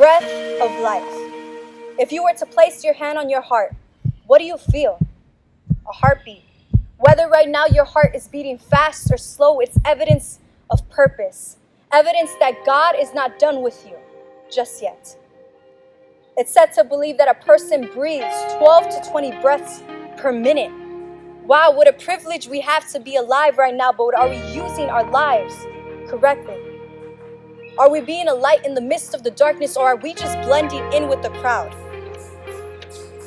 breath of life. If you were to place your hand on your heart, what do you feel? A heartbeat. Whether right now your heart is beating fast or slow, it's evidence of purpose. Evidence that God is not done with you just yet. It's said to believe that a person breathes 12 to 20 breaths per minute. Wow, what a privilege we have to be alive right now, but are we using our lives correctly? Are we being a light in the midst of the darkness, or are we just blending in with the crowd?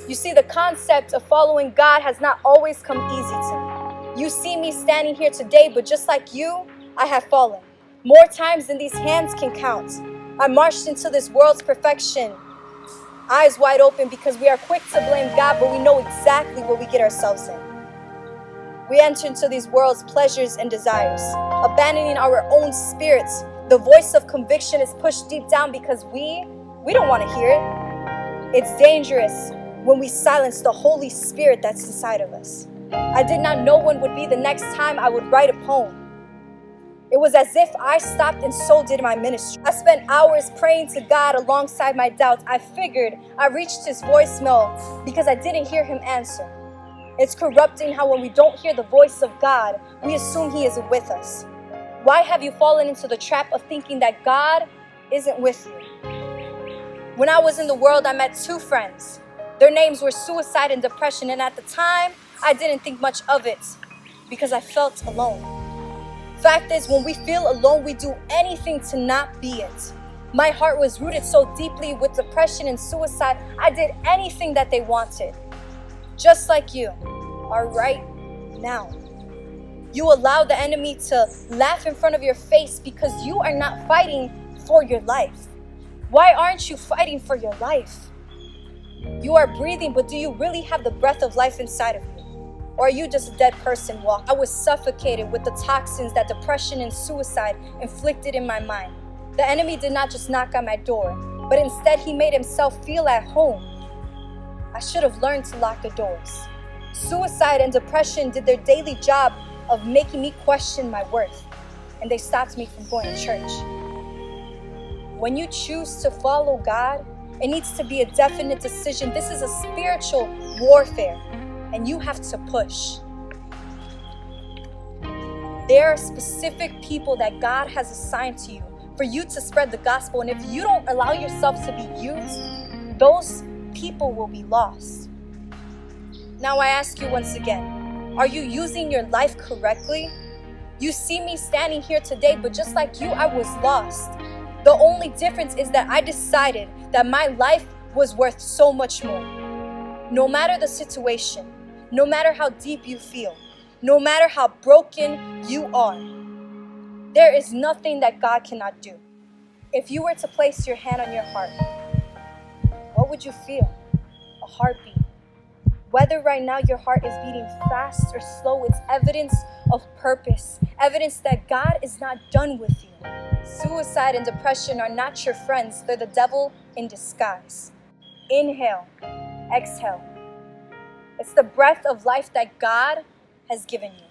You see, the concept of following God has not always come easy to me. You see me standing here today, but just like you, I have fallen. More times than these hands can count. I marched into this world's perfection, eyes wide open, because we are quick to blame God, but we know exactly what we get ourselves in. We enter into these world's pleasures and desires, abandoning our own spirits. The voice of conviction is pushed deep down because we don't want to hear it. It's dangerous when we silence the Holy Spirit that's inside of us. I did not know when would be the next time I would write a poem. It was as if I stopped, and so did my ministry. I spent hours praying to God alongside my doubts. I figured I reached his voicemail because I didn't hear him answer. It's corrupting how when we don't hear the voice of God, we assume he isn't with us. Why have you fallen into the trap of thinking that God isn't with you? When I was in the world, I met two friends. Their names were suicide and depression, and at the time, I didn't think much of it because I felt alone. Fact is, when we feel alone, we do anything to not be it. My heart was rooted so deeply with depression and suicide, I did anything that they wanted. Just like you are right now. You allow the enemy to laugh in front of your face because you are not fighting for your life. Why aren't you fighting for your life? You are breathing, but do you really have the breath of life inside of you? Or are you just a dead person walking? I was suffocated with the toxins that depression and suicide inflicted in my mind. The enemy did not just knock on my door, but instead he made himself feel at home. I should have learned to lock the doors. Suicide and depression did their daily job of making me question my worth, and they stopped me from going to church. When you choose to follow God, it needs to be a definite decision. This is a spiritual warfare, and you have to push. There are specific people that God has assigned to you for you to spread the gospel, and if you don't allow yourself to be used, those people will be lost. Now I ask you once again, are you using your life correctly? You see me standing here today, but just like you, I was lost. The only difference is that I decided that my life was worth so much more. No matter the situation, no matter how deep you feel, no matter how broken you are, there is nothing that God cannot do. If you were to place your hand on your heart, what would you feel? A heartbeat. Whether right now your heart is beating fast or slow, it's evidence of purpose, evidence that God is not done with you. Suicide and depression are not your friends, they're the devil in disguise. Inhale, exhale. It's the breath of life that God has given you.